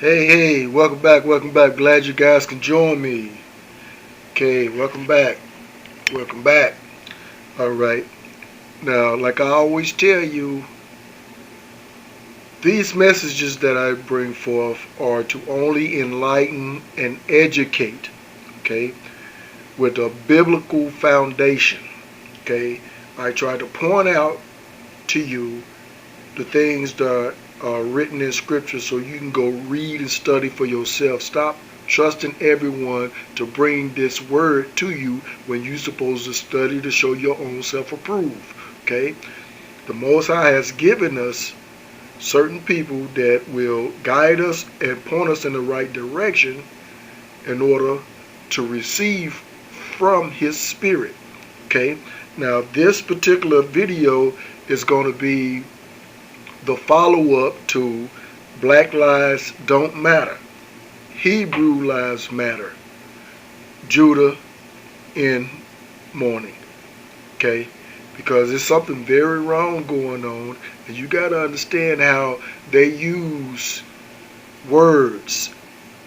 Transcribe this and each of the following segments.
Hey, welcome back, welcome back. Glad you guys can join me. Okay, welcome back, welcome back. All right. Now, like I always tell you, these messages that I bring forth are to only enlighten and educate, okay, with a biblical foundation, okay. I try to point out to you the things that are written in scripture so you can go read and study for yourself. Stop trusting everyone to bring this word to you when you're supposed to study to show your own self-approved. Okay? The Most High has given us certain people that will guide us and point us in the right direction in order to receive from His Spirit. Okay? Now, this particular video is going to be the follow-up to Black Lives Don't Matter, Hebrew Lives Matter, Judah in mourning. Okay? Because there's something very wrong going on, and you got to understand how they use words,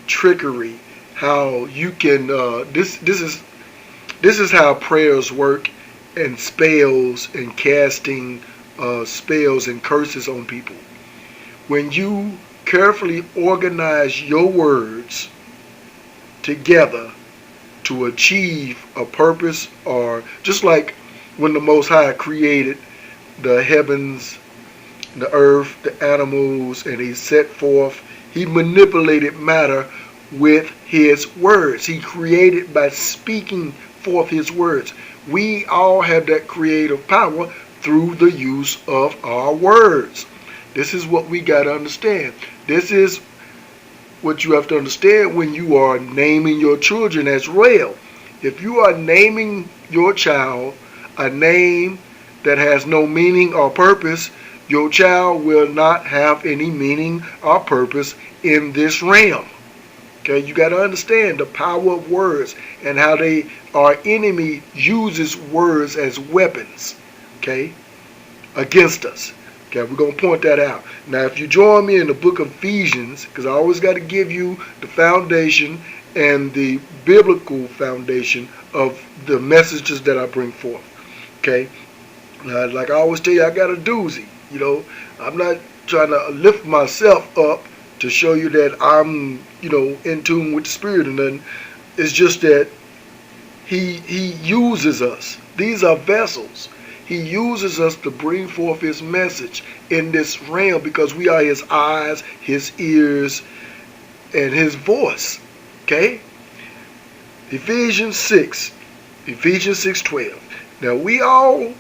trickery, how you can this is how prayers work, and spells and casting spells and curses on people. When you carefully organize your words together to achieve a purpose, or just like when the Most High created the heavens, the earth, the animals, and He set forth, He manipulated matter with His words. He created by speaking forth His words. We all have that creative power through the use of our words. This is what we got to understand. This is what you have to understand when you are naming your children as well. If you are naming your child a name that has no meaning or purpose, your child will not have any meaning or purpose in this realm. Okay, you got to understand the power of words and how our enemy uses words as weapons, okay, against us. Okay, we're going to point that out. Now, if you join me in the book of Ephesians, because I always got to give you the foundation and the biblical foundation of the messages that I bring forth. Okay, now, like I always tell you, I got a doozy. I'm not trying to lift myself up to show you that I'm, in tune with the Spirit and nothing. It's just that He uses us. These are vessels. He uses us to bring forth His message in this realm because we are His eyes, His ears, and His voice. Okay? Ephesians 6:12. Now, we all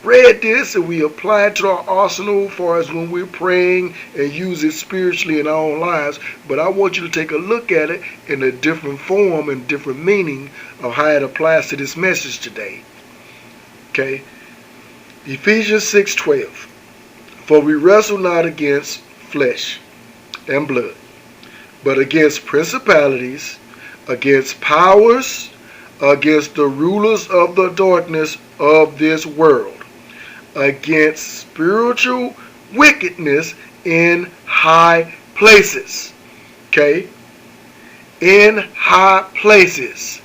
read this and we apply it to our arsenal as far as when we're praying and use it spiritually in our own lives. But I want you to take a look at it in a different form and different meaning of how it applies to this message today. Okay? Ephesians 6:12. For we wrestle not against flesh and blood, but against principalities, against powers, against the rulers of the darkness of this world, against spiritual wickedness in high places. Okay? In high places.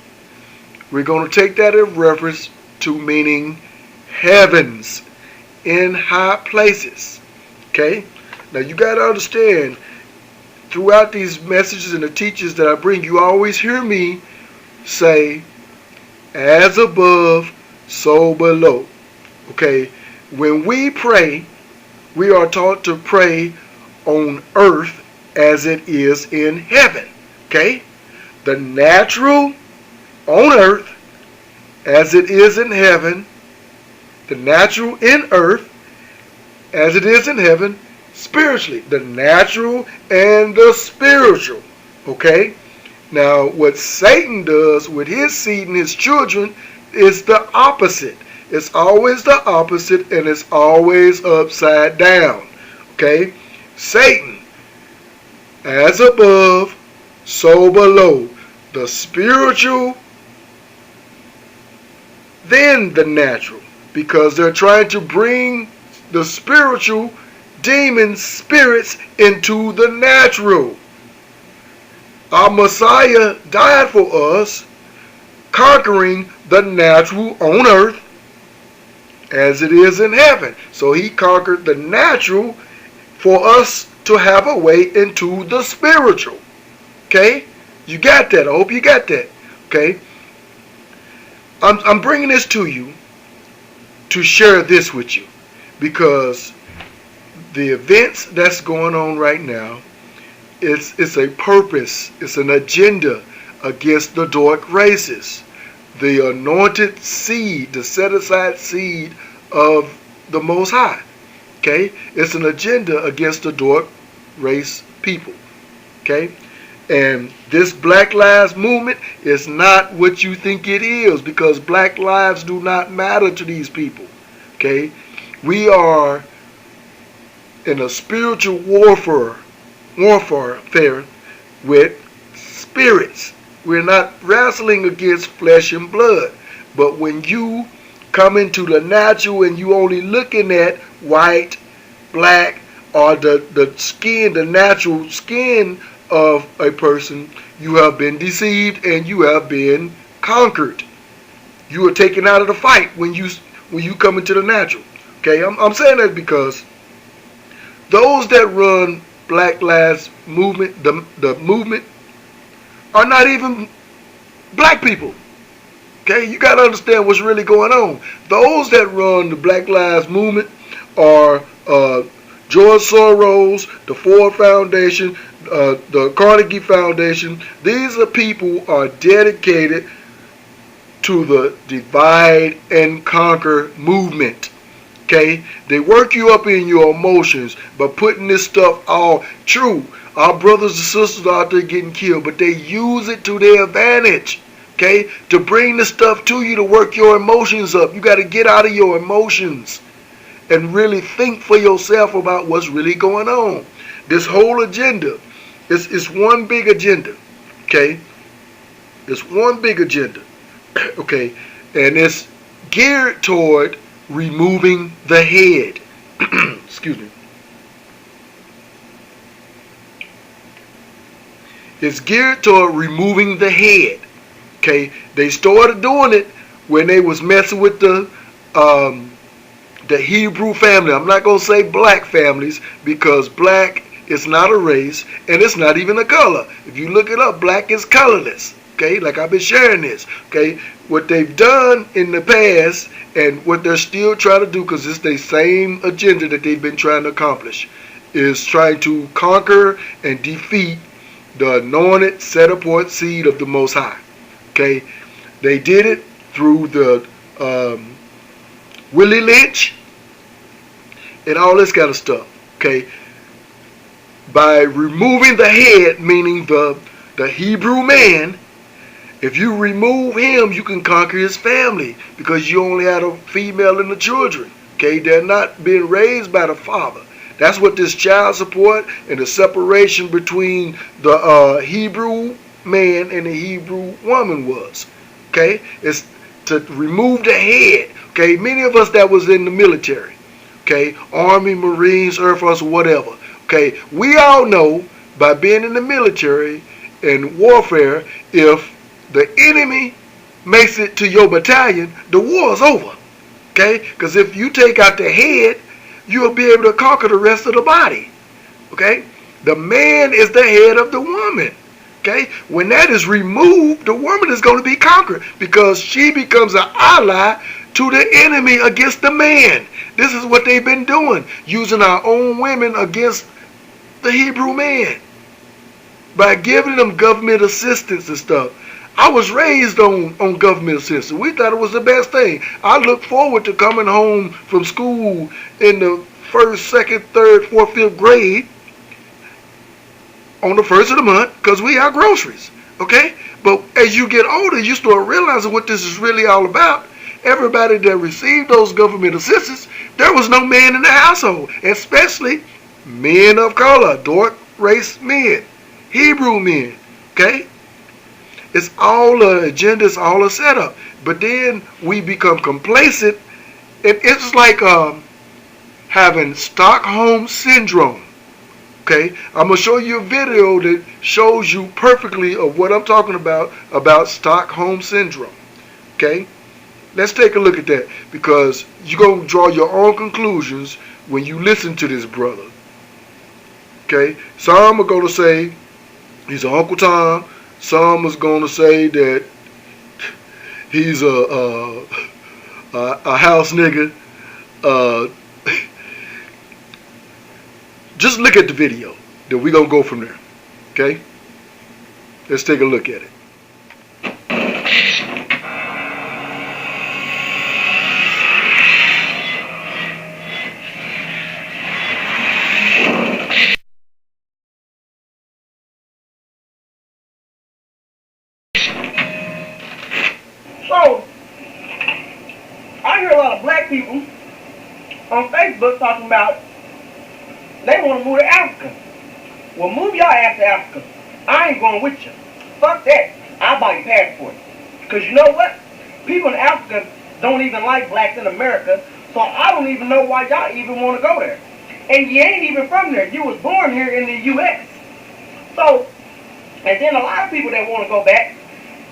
We're going to take that in reference to meaning heavens, in high places. Okay? Now you got to understand, throughout these messages and the teachings that I bring, you always hear me say, as above, so below. Okay? When we pray, we are taught to pray on earth as it is in heaven. Okay? The natural on earth as it is in heaven. The natural in earth as it is in heaven spiritually. The natural and the spiritual. Okay? Now, what Satan does with his seed and his children is the opposite. It's always the opposite, and it's always upside down. Okay? Satan, as above, so below. The spiritual, then the natural. Because they're trying to bring the spiritual demon spirits into the natural. Our Messiah died for us, conquering the natural on earth as it is in heaven. So he conquered the natural for us to have a way into the spiritual. Okay? You got that. I hope you got that. Okay? I'm bringing this to you to share this with you, because the events that's going on right now, it's a purpose, it's an agenda against the dark races, the anointed seed, the set aside seed of the Most High. Okay? It's an agenda against the dark race people. Okay? And this Black Lives Movement is not what you think it is, because black lives do not matter to these people. Okay? We are in a spiritual warfare with spirits. We're not wrestling against flesh and blood. But when you come into the natural and you only looking at white, black, or the skin, the natural skin of a person, you have been deceived and you have been conquered. You are taken out of the fight when you come into the natural. Okay, I'm saying that because those that run Black Lives Movement, the movement, are not even black people. Okay, you got to understand what's really going on. Those that run the Black Lives Movement are George Soros, the Ford Foundation, the Carnegie Foundation. These are people who are dedicated to the divide and conquer movement. Okay, they work you up in your emotions by putting this stuff all true. Our brothers and sisters out there getting killed, but they use it to their advantage. Okay, to bring the stuff to you to work your emotions up. You got to get out of your emotions and really think for yourself about what's really going on. This whole agenda is one big agenda. Okay, it's one big agenda. Okay, and it's geared toward removing the head. Excuse me. It's geared toward removing the head. Okay, they started doing it when they was messing with the Hebrew family. I'm not gonna say black families, because black is not a race and it's not even a color. If you look it up, black is colorless. Okay, like I've been sharing this. Okay, what they've done in the past and what they're still trying to do, because it's the same agenda that they've been trying to accomplish, is trying to conquer and defeat the anointed, set apart seed of the Most High. Okay, they did it through the Willie Lynch and all this kind of stuff. Okay, by removing the head, meaning the Hebrew man. If you remove him, you can conquer his family, because you only had a female and the children. Okay, they're not being raised by the father. That's what this child support and the separation between the Hebrew man and the Hebrew woman was. Okay, it's to remove the head. Okay, many of us that was in the military, okay, Army, Marines, Air Force, whatever. Okay, we all know by being in the military and warfare, if the enemy makes it to your battalion, the war is over. Okay, because if you take out the head, you'll be able to conquer the rest of the body. Okay, the man is the head of the woman. Okay, when that is removed, the woman is going to be conquered, because she becomes an ally to the enemy against the man. This is what they've been doing, using our own women against the Hebrew man by giving them government assistance and stuff. I was raised on government assistance. We thought it was the best thing. I look forward to coming home from school in the first, second, third, fourth, fifth grade on the first of the month, because we have groceries. Okay? But as you get older, you start realizing what this is really all about. Everybody that received those government assistance, there was no man in the household, especially men of color, dark race men, Hebrew men. Okay? It's all an agenda, it's all a setup. But then we become complacent. It's like having Stockholm syndrome. Okay, I'm gonna show you a video that shows you perfectly of what I'm talking about Stockholm syndrome. Okay, let's take a look at that because you're gonna draw your own conclusions when you listen to this brother. Okay, some are gonna say he's an Uncle Tom. Some is gonna say that he's a house nigga. Uh, just look at the video. Then we gonna go from there. Okay? Let's take a look at it. So, I hear a lot of black people on Facebook talking about they want to move to Africa. Well, move your ass to Africa. I ain't going with you. Fuck that. I'll buy your passport. Because you know what? People in Africa don't even like blacks in America, so I don't even know why y'all even want to go there. And you ain't even from there. You was born here in the U.S. So, and then a lot of people that want to go back,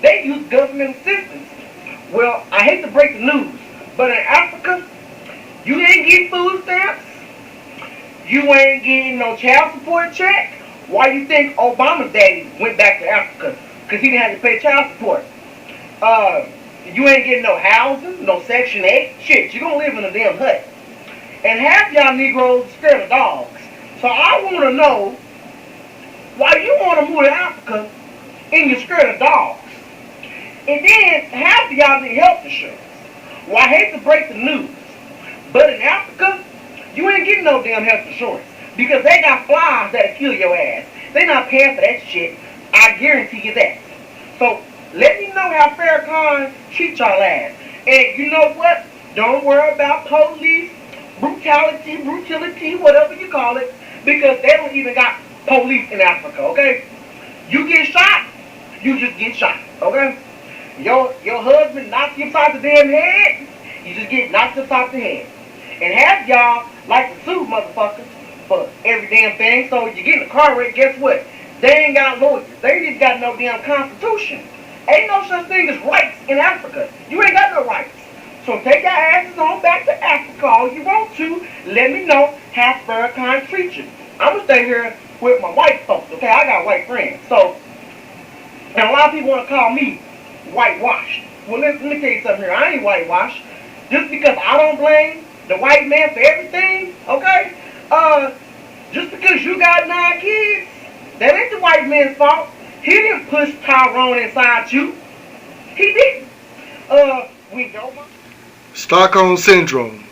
they use government assistance. Well, I hate to break the news, but in Africa, you ain't getting food stamps. You ain't getting no child support check. Why you think Obama's daddy went back to Africa? Because he didn't have to pay child support. You ain't getting no housing, no Section 8. Shit, you gonna live in a damn hut. And half y'all Negroes scared of dogs. So I want to know why you want to move to Africa and you're scared of dogs. And then half of y'all need health insurance. Well, I hate to break the news, but in Africa, you ain't getting no damn health insurance because they got flies that'll kill your ass. They not paying for that shit. I guarantee you that. So let me know how Farrakhan treat y'all ass. And you know what? Don't worry about police brutality, whatever you call it, because they don't even got police in Africa. Okay? You get shot, you just get shot. Okay? Your husband knocks you upside the damn head, you just get knocked upside the head. And half y'all like to sue motherfuckers for every damn thing, so you get in a car wreck, guess what? They ain't got lawyers. They just got no damn constitution. Ain't no such thing as rights in Africa. You ain't got no rights. So take your asses on back to Africa all you want to. Let me know how Farrakhan treats you. I'm going to stay here with my white folks, okay? I got white friends. So, and a lot of people want to call me whitewashed. Well, let me tell you something here. I ain't whitewashed. Just because I don't blame the white man for everything, okay? Just because you got 9 kids, that ain't the white man's fault. He didn't push Tyrone inside you. He didn't. We don't. Stockholm syndrome,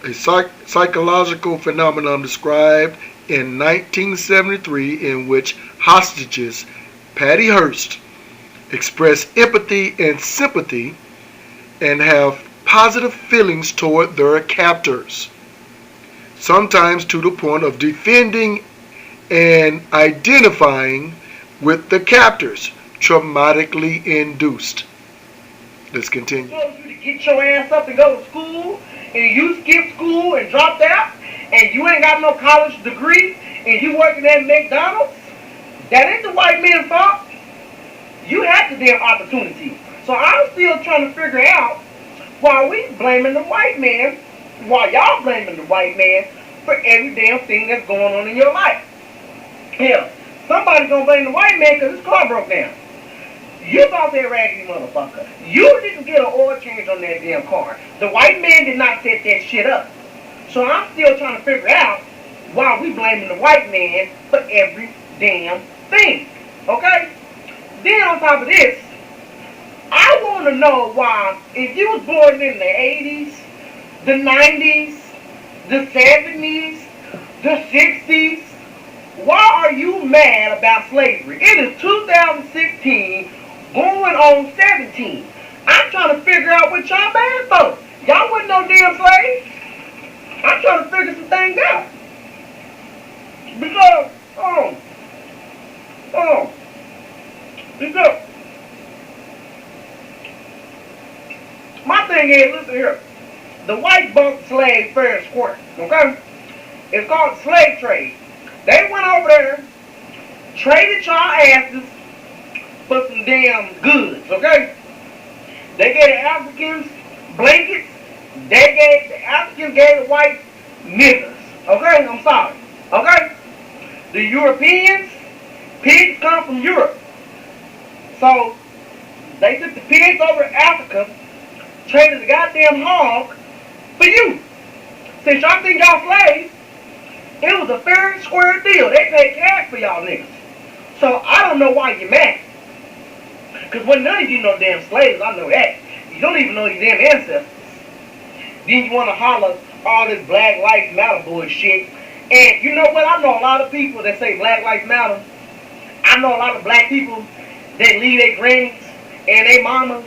a psychological phenomenon described in 1973 in which hostages Patty Hearst express empathy and sympathy and have positive feelings toward their captors, sometimes to the point of defending and identifying with the captors, traumatically induced. Let's continue. You to get your ass up and go to school, and you skip school and dropped out, and you ain't got no college degree, and you working at McDonald's, that ain't the white man's fault. You had the damn opportunity. So I'm still trying to figure out why we blaming the white man, why y'all blaming the white man for every damn thing that's going on in your life. Hell, somebody gonna blame the white man because his car broke down. You bought that raggedy motherfucker. You didn't get an oil change on that damn car. The white man did not set that shit up. So I'm still trying to figure out why we blaming the white man for every damn thing. Okay? Then on top of this, I want to know why, if you was born in the 80s, the 90s, the 70s, the 60s, why are you mad about slavery? It is 2016, going on 17. I'm trying to figure out what y'all mad for. Y'all wasn't no damn slaves. I'm trying to figure some things out. Because, because my thing is, listen here. The white bought the slave fair and square, okay? It's called slave trade. They went over there, traded y'all asses for some damn goods, okay? They gave the Africans blankets. The Africans gave the whites niggers. Okay? I'm sorry. Okay? The Europeans, pigs come from Europe. So, they took the pigs over to Africa, traded the goddamn hog for you. Since y'all think y'all slaves, it was a fair and square deal. They paid cash for y'all niggas. So, I don't know why you're mad. Because when none of you know damn slaves, I know that. You don't even know your damn ancestors. Then you want to holler all this Black Lives Matter bullshit. And you know what? I know a lot of people that say Black Lives Matter. I know a lot of black people that leave their grannies and their mamas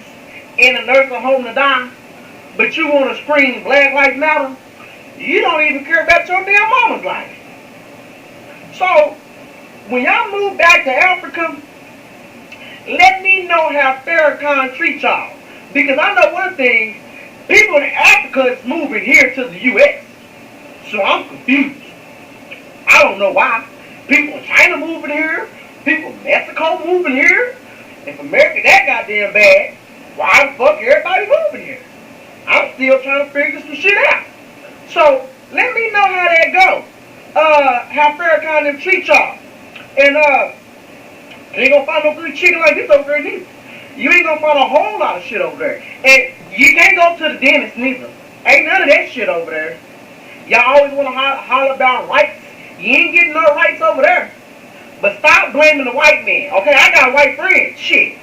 in a nursing home to die. But you want to scream Black Lives Matter? You don't even care about your damn mama's life. So, when y'all move back to Africa, let me know how Farrakhan treats y'all. Because I know one thing, people in Africa is moving here to the U.S. So I'm confused. I don't know why. People in China moving here, people in Mexico moving here. If America that goddamn bad, why the fuck everybody moving here? I'm still trying to figure some shit out. So let me know how that go. How Farrakhan them treat y'all. And you ain't gonna find no good chicken like this over there neither. You ain't gonna find a whole lot of shit over there. And you can't go to the dentist neither. Ain't none of that shit over there. Y'all always wanna holler about rights. You ain't getting no rights over there. But stop blaming the white man. Okay, I got white friends. Shit.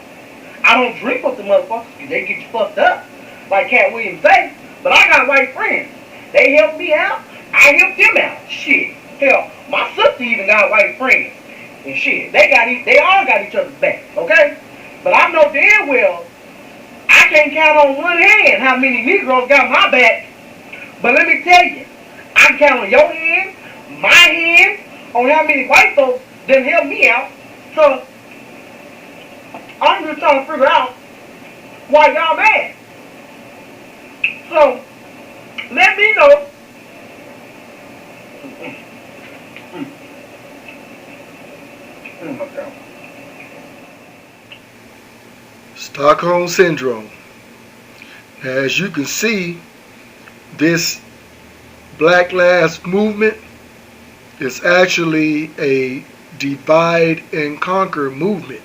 I don't drink with the motherfuckers because they get you fucked up. Like Cat Williams say. But I got white friends. They help me out. I help them out. Shit. Hell, my sister even got white friends. And shit. They all got each other's back. Okay? But I know damn well I can't count on one hand how many Negroes got my back. But let me tell you, I can count on your hand, my hand, on how many white folks that help me out. So I'm just trying to figure out why y'all mad. So let me know. Stockholm Syndrome. As you can see, this Black Lives Movement is actually a divide and conquer movement,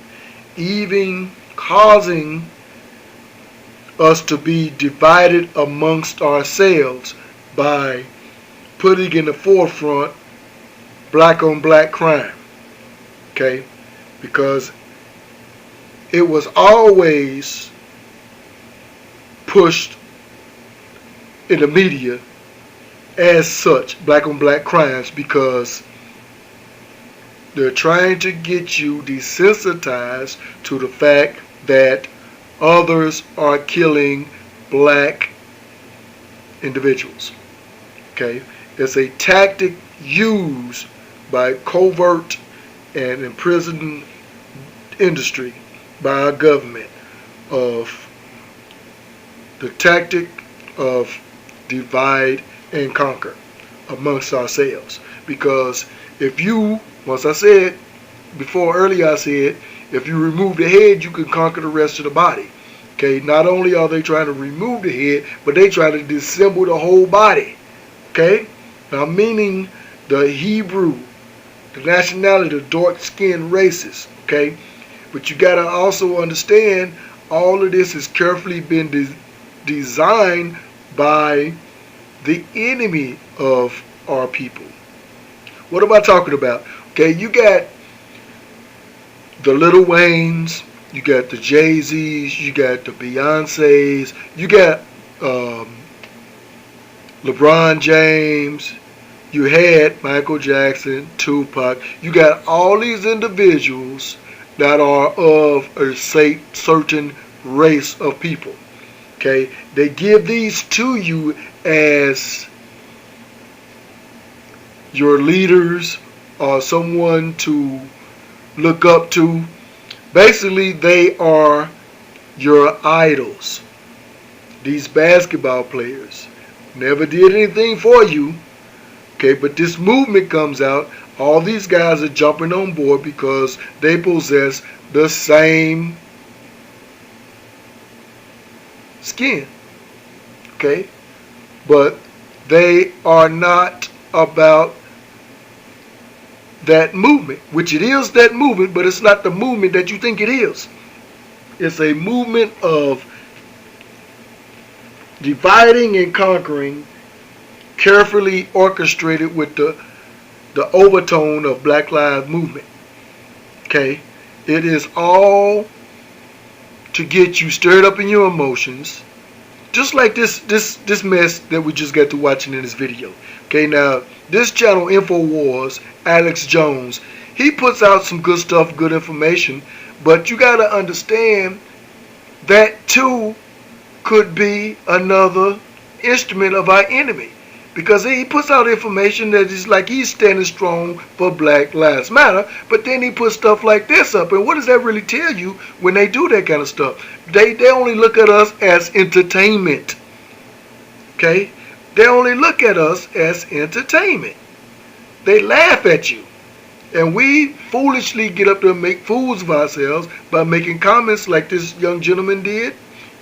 even causing us to be divided amongst ourselves by putting in the forefront black on black crime. Okay? Because it was always pushed in the media as such, black on black crimes, because they're trying to get you desensitized to the fact that others are killing black individuals. Okay? It's a tactic used by covert and imprisoned industry by our government of the tactic of divide and conquer amongst ourselves. Because if you, once I said before, earlier I said, if you remove the head, you can conquer the rest of the body. Okay, not only are they trying to remove the head, but they try to disassemble the whole body. Okay, now meaning the Hebrew, the nationality, the dark-skinned races. Okay, but you gotta also understand all of this has carefully been designed by the enemy of our people. What am I talking about? Okay, you got the Lil Waynes, you got the Jay-Z's, you got the Beyoncé's, you got LeBron James, you had Michael Jackson, Tupac. You got all these individuals that are of a certain race of people. Okay, they give these to you as your leaders or someone to look up to. Basically, they are your idols. These basketball players never did anything for you. Okay, but this movement comes out. All these guys are jumping on board because they possess the same skin. Okay? But they are not about that movement, which it is that movement, but it's not the movement that you think it is. It's a movement of dividing and conquering, carefully orchestrated with the overtone of Black Lives Movement. Okay? It is all to get you stirred up in your emotions, just like this mess that we just got to watching in this video. Okay, now this channel, InfoWars, Alex Jones, he puts out some good stuff, good information, but you got to understand that too could be another instrument of our enemy, because he puts out information that is like he's standing strong for Black Lives Matter, but then he puts stuff like this up, and what does that really tell you when they do that kind of stuff? They only look at us as entertainment. Okay? They only look at us as entertainment. They laugh at you. And we foolishly get up there and make fools of ourselves by making comments like this young gentleman did.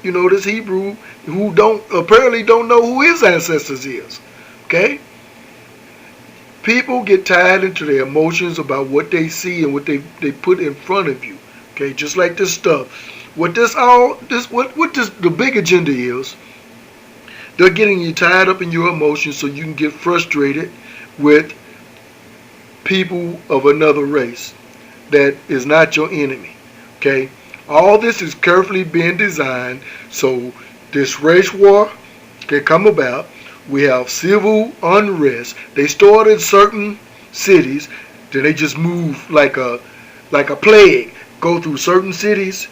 You know, this Hebrew who apparently don't know who his ancestors is. Okay? People get tied into their emotions about what they see and what they put in front of you. Okay, just like this stuff. What the big agenda is, they're getting you tied up in your emotions so you can get frustrated with people of another race that is not your enemy. Okay? All this is carefully being designed so this race war can come about. We have civil unrest. They start in certain cities, then they just move like a plague, go through certain cities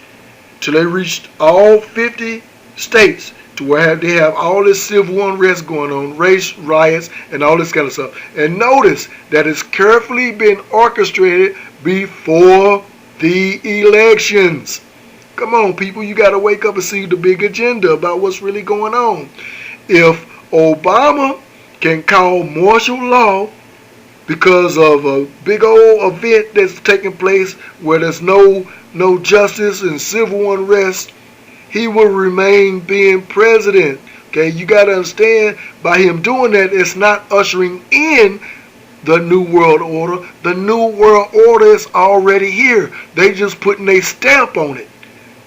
till they reach all 50 states, to where they have all this civil unrest going on, race riots, and all this kind of stuff. And notice that it's carefully been orchestrated before the elections. Come on, people, you got to wake up and see the big agenda about what's really going on. If Obama can call martial law because of a big old event that's taking place where there's no justice and civil unrest, he will remain being president. Okay, you got to understand, by him doing that, it's not ushering in the New World Order. The New World Order is already here. They just putting a stamp on it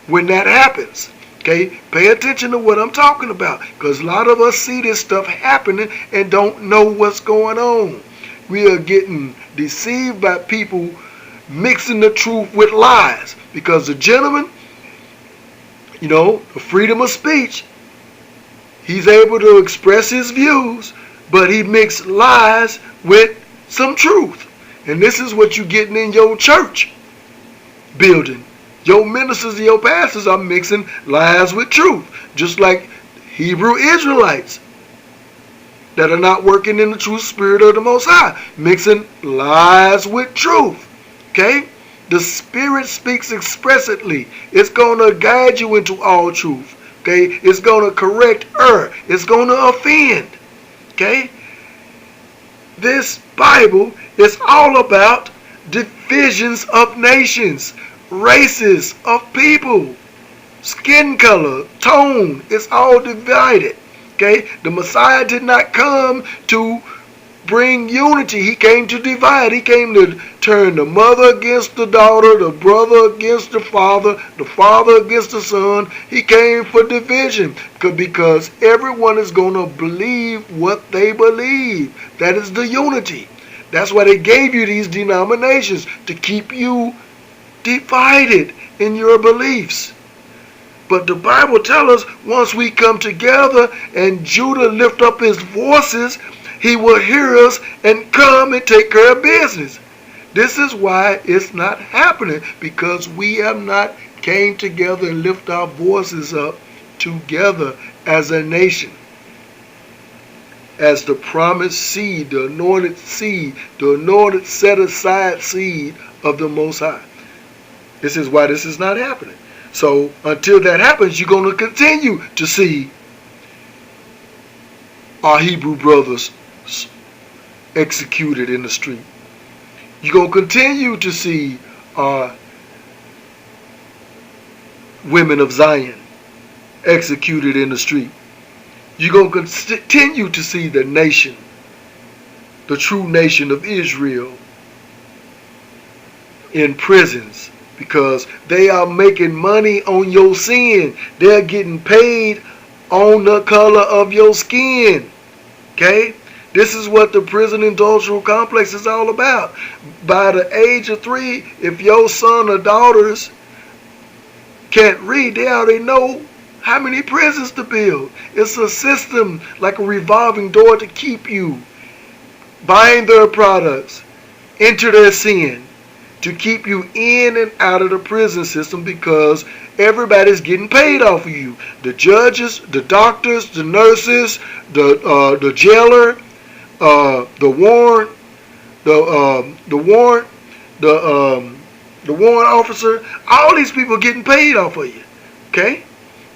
when that happens. Okay, pay attention to what I'm talking about, because a lot of us see this stuff happening and don't know what's going on. We are getting deceived by people mixing the truth with lies, because the gentleman, you know, the freedom of speech, he's able to express his views, but he mixed lies with some truth. And this is what you're getting in your church building. Your ministers and your pastors are mixing lies with truth, just like Hebrew Israelites that are not working in the true spirit of the Most High, mixing lies with truth. Okay? The Spirit speaks expressly. It's going to guide you into all truth. Okay? It's going to correct error. It's going to offend. Okay? This Bible is all about divisions of nations, races of people, skin color, tone. It's all divided. Okay? The Messiah did not come to bring unity. He came to divide. He came to turn the mother against the daughter, the brother against the father against the son. He came for division, because everyone is going to believe what they believe. That is the unity. That's why they gave you these denominations, to keep you divided in your beliefs. But the Bible tells us, once we come together and Judah lift up his voices, he will hear us and come and take care of business. This is why it's not happening, because we have not came together and lift our voices up together as a nation, as the promised seed, the anointed set aside seed of the Most High. This is why this is not happening. So until that happens, you're going to continue to see our Hebrew brothers executed in the street. You're going to continue to see women of Zion executed in the street. You're going to continue to see the nation, the true nation of Israel, in prisons because they are making money on your sin. They're getting paid on the color of your skin. Okay? This is what the prison industrial complex is all about. By the age of 3, if your son or daughters can't read, they already know how many prisons to build. It's a system like a revolving door to keep you buying their products, into their sin, to keep you in and out of the prison system because everybody's getting paid off of you. The judges, the doctors, the nurses, the jailer, the warrant officer. All these people getting paid off of you. Okay?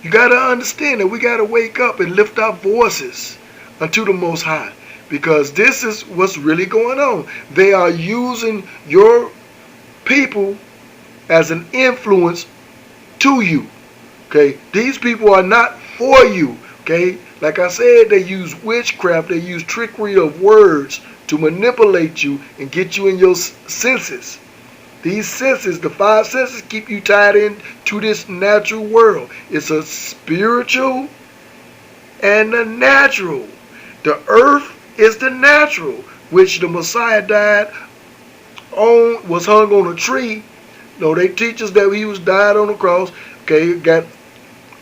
You got to understand that we got to wake up and lift our voices unto the Most High, because this is what's really going on. They are using your people as an influence to you. Okay? These people are not for you. Okay? Like I said, they use witchcraft, they use trickery of words to manipulate you and get you in your senses. These senses, the 5 senses, keep you tied into this natural world. It's a spiritual and a natural. The earth is the natural, which the Messiah died on, was hung on a tree. No, they teach us that he was died on the cross. Okay, got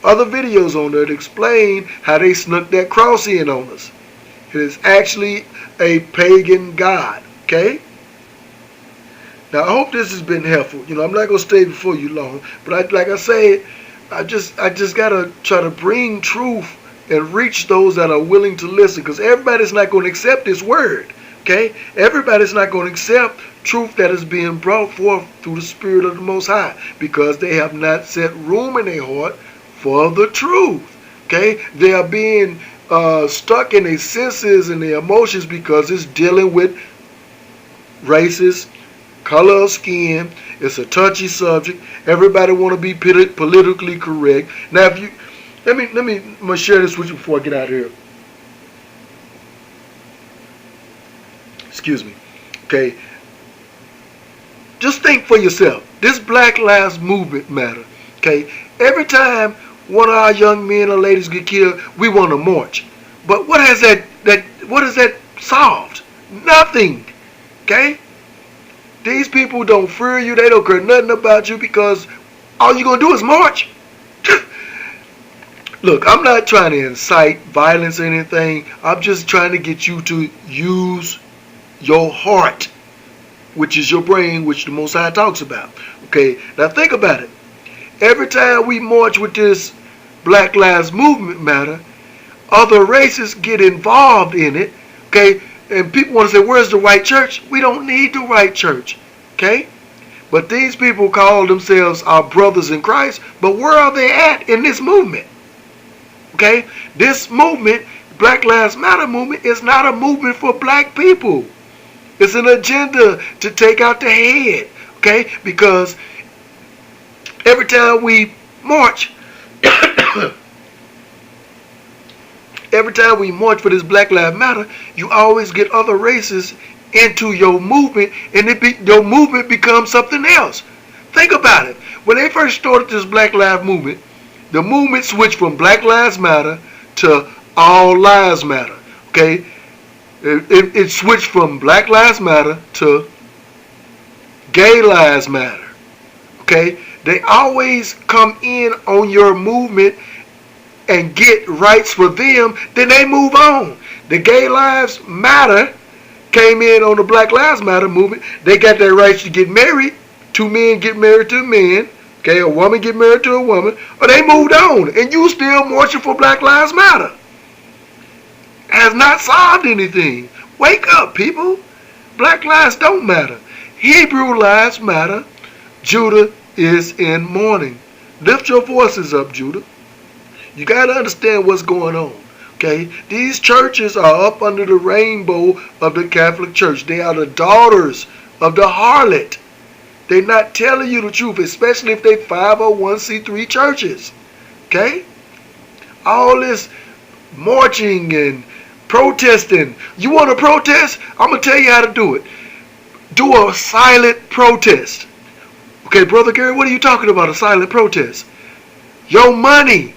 other videos on there to explain how they snuck that cross in on us. It is actually a pagan god. Okay? Now, I hope this has been helpful. I'm not going to stay before you long. But like I said, I just got to try to bring truth and reach those that are willing to listen. Because everybody's not going to accept this word. Okay? Everybody's not going to accept truth that is being brought forth through the Spirit of the Most High. Because they have not set room in their heart for the truth. Okay? They are being stuck in their senses and their emotions because it's dealing with races, color of skin. It's a touchy subject. Everybody want to be politically correct. Now, if you let me share this with you before I get out of here. Excuse me. Okay. Just think for yourself. This Black Lives Movement matter. Okay. Every time one of our young men or ladies get killed, we want to march. But what has that solved? Nothing. Okay. These people don't fear you. They don't care nothing about you because all you're going to do is march. Look, I'm not trying to incite violence or anything. I'm just trying to get you to use your heart, which is your brain, which the Most High talks about. Okay, now think about it. Every time we march with this Black Lives Movement matter, other races get involved in it. Okay. And people want to say, where's the white church? We don't need the white church. Okay? But these people call themselves our brothers in Christ. But where are they at in this movement? Okay? This movement, Black Lives Matter movement, is not a movement for black people. It's an agenda to take out the head. Okay? Because every time we march, every time we march for this Black Lives Matter, you always get other races into your movement, and your movement becomes something else. Think about it. When they first started this Black Lives Movement, the movement switched from Black Lives Matter to All Lives Matter. Okay? It switched from Black Lives Matter to Gay Lives Matter. Okay? They always come in on your movement and get rights for them, then they move on. The Gay Lives Matter came in on the Black Lives Matter movement. They got their rights to get married. 2 men get married to a man. Okay, a woman get married to a woman. Or they moved on. And you still marching for Black Lives Matter. Has not solved anything. Wake up, people. Black lives don't matter. Hebrew lives matter. Judah is in mourning. Lift your voices up, Judah. You got to understand what's going on. Okay? These churches are up under the rainbow of the Catholic Church. They are the daughters of the harlot. They're not telling you the truth, especially if they 501c3 churches. Okay? All this marching and protesting. You want to protest? I'm going to tell you how to do it. Do a silent protest. Okay, Brother Gary, what are you talking about, a silent protest? Your money.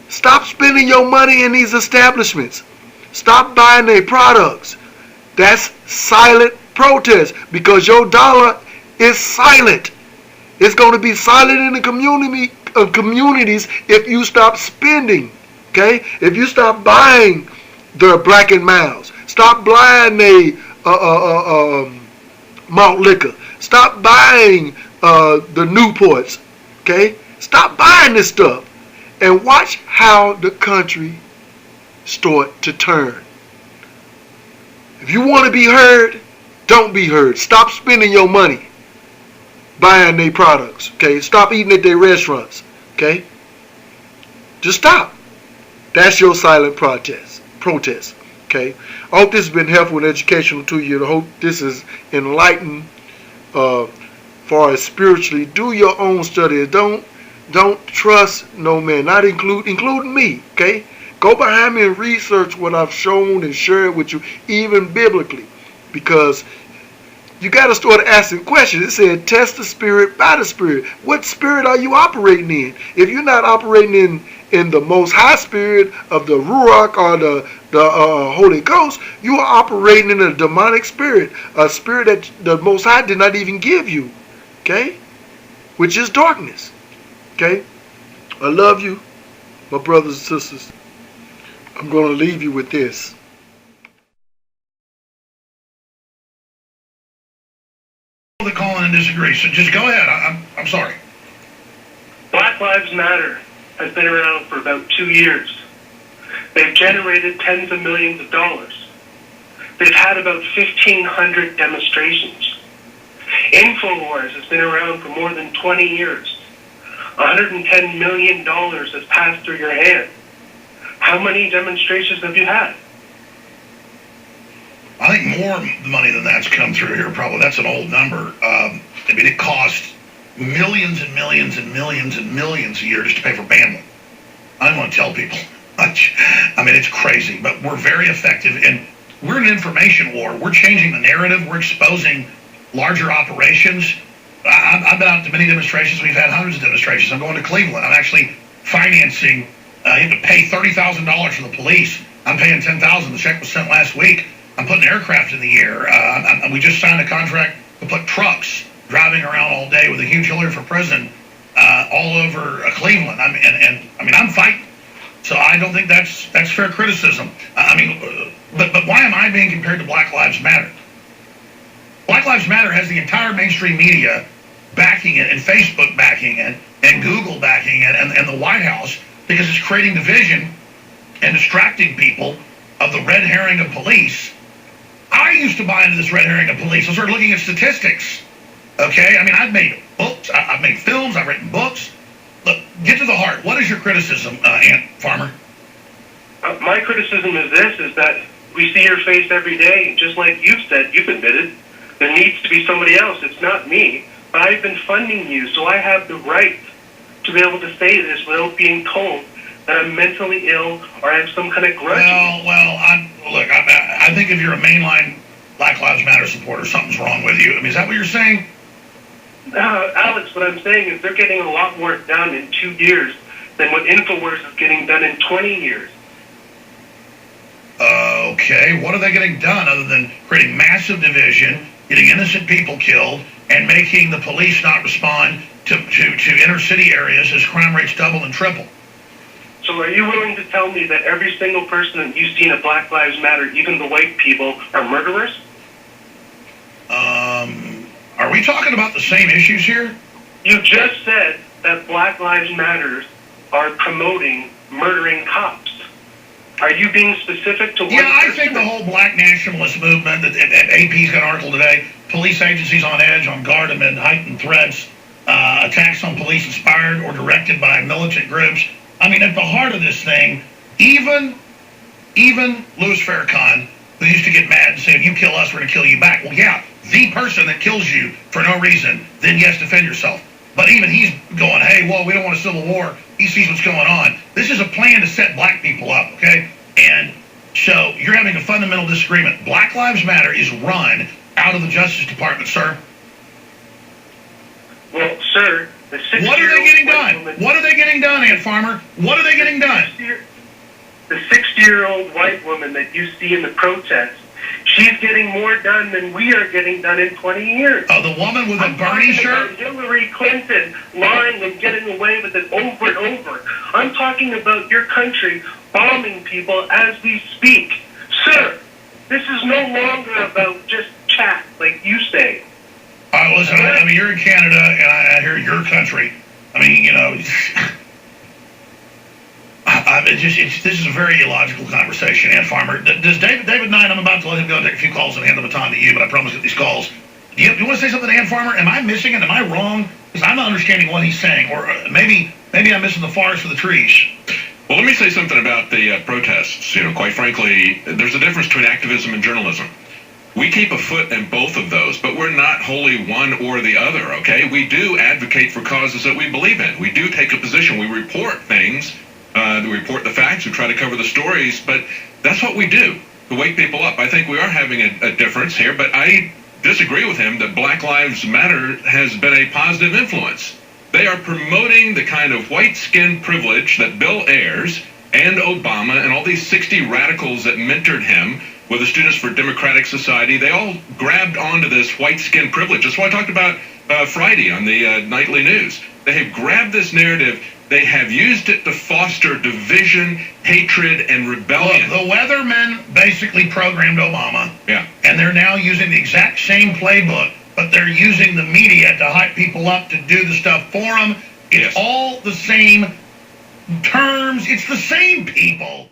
Stop spending your money in these establishments. Stop buying their products. That's silent protest because your dollar is silent. It's going to be silent in the communities if you stop spending. Okay? If you stop buying the Black and Milds, stop buying the malt liquor, stop buying the Newports. Okay? Stop buying this stuff and watch how the country start to turn. If you want to be heard, don't be heard. Stop spending your money buying their products. Okay? Stop eating at their restaurants. Okay? Just stop. That's your silent protest. Okay? I hope this has been helpful and educational to you. I hope this is enlightened far as spiritually. Do your own study. Don't trust no man, not including me. Okay? Go behind me and research what I've shown and shared with you, even biblically, because you got to start asking questions. It said, test the spirit by the spirit. What spirit are you operating in? If you're not operating in the most high spirit of the Ruach or the Holy Ghost, you are operating in a demonic spirit, a spirit that the Most High did not even give you. Okay? Which is darkness. Okay? I love you, my brothers and sisters. I'm going to leave you with this. That call in and disagree, so just go ahead. I'm sorry. Black Lives Matter has been around for about 2 years. They've generated tens of millions of dollars. They've had about 1,500 demonstrations. InfoWars has been around for more than 20 years. $110 million has passed through your hand. How many demonstrations have you had? I think more money than that's come through here. Probably that's an old number. I mean, it costs millions and millions and millions and millions a year just to pay for bandwidth. I don't want to tell people much. I mean, it's crazy, but we're very effective, and we're in an information war. We're changing the narrative. We're exposing larger operations. I've been out to many demonstrations. We've had hundreds of demonstrations. I'm going to Cleveland. I'm actually financing. You have to pay $30,000 for the police. I'm paying $10,000. The check was sent last week. I'm putting aircraft in the air. We just signed a contract to put trucks driving around all day with a huge Hillary for president all over Cleveland. I mean, I'm fighting. So I don't think that's fair criticism. But why am I being compared to Black Lives Matter? Black Lives Matter has the entire mainstream media backing it, and Facebook backing it, and Google backing it, and the White House, because it's creating division and distracting people of the red herring of police. I used to buy into this red herring of police. I started looking at statistics. Okay? I mean, I've made books, I've made films, I've written books. Look, get to the heart. What is your criticism, Ant Farmer? My criticism is this, is that we see your face every day, and just like you've said, you've admitted, there needs to be somebody else. It's not me. But I've been funding you, so I have the right to be able to say this without being told that I'm mentally ill or I have some kind of grudge. I think if you're a mainline Black Lives Matter supporter, something's wrong with you. I mean, is that what you're saying? Alex, what I'm saying is they're getting a lot more done in 2 years than what InfoWars is getting done in 20 years. Okay, what are they getting done other than creating massive division, getting innocent people killed, and making the police not respond to inner city areas as crime rates double and triple? So are you willing to tell me that every single person that you've seen at Black Lives Matter, even the white people, are murderers? Are we talking about the same issues here? You just said that Black Lives Matter are promoting murdering cops. Are you being specific to one person? I think the whole black nationalist movement, that AP's got an article today, police agencies on edge, on guard amid heightened threats, attacks on police inspired or directed by militant groups. I mean, at the heart of this thing, even Louis Farrakhan who used to get mad and say, if you kill us, we're going to kill you back. Well, yeah, the person that kills you for no reason, then yes, defend yourself. But even he's going, hey, well, we don't want a civil war. He sees what's going on. This is a plan to set black people up, okay? And so you're having a fundamental disagreement. Black Lives Matter is run out of the Justice Department, sir. Well, sir, the 60-year-old What are they getting white done? woman- What are they getting done, Ant Farmer? What are they getting done? The 60-year-old white woman that you see in the protests, she's getting more done than we are getting done in 20 years. Oh, the woman with the I'm Bernie talking shirt? about Hillary Clinton lying and getting away with it over and over. I'm talking about your country bombing people as we speak. Sir, this is no longer about just chat, like you say. Listen, I mean, you're in Canada, and I hear your country. I mean, you know, this is a very illogical conversation, Ant Farmer. Does David Knight, I'm about to let him go and take a few calls and hand the baton to you, but I promise to get these calls. Do you want to say something to Ant Farmer? Am I missing it? Am I wrong? Because I'm not understanding what he's saying, or maybe I'm missing the forest for the trees. Well, let me say something about the protests. You know, quite frankly, there's a difference between activism and journalism. We keep a foot in both of those, but we're not wholly one or the other, okay? We do advocate for causes that we believe in. We do take a position. We report things. We report the facts. We try to cover the stories, but that's what we do to wake people up. I think we are having a difference here, but I disagree with him that Black Lives Matter has been a positive influence. They are promoting the kind of white skin privilege that Bill Ayers and Obama and all these 60 radicals that mentored him with the Students for Democratic Society. They all grabbed onto this white skin privilege. That's what I talked about Friday on the nightly news. They have grabbed this narrative. They have used it to foster division, hatred, and rebellion. Look, the Weathermen basically programmed Obama. Yeah. And they're now using the exact same playbook, but they're using the media to hype people up to do the stuff for them. It's Yes. all the same terms. It's the same people.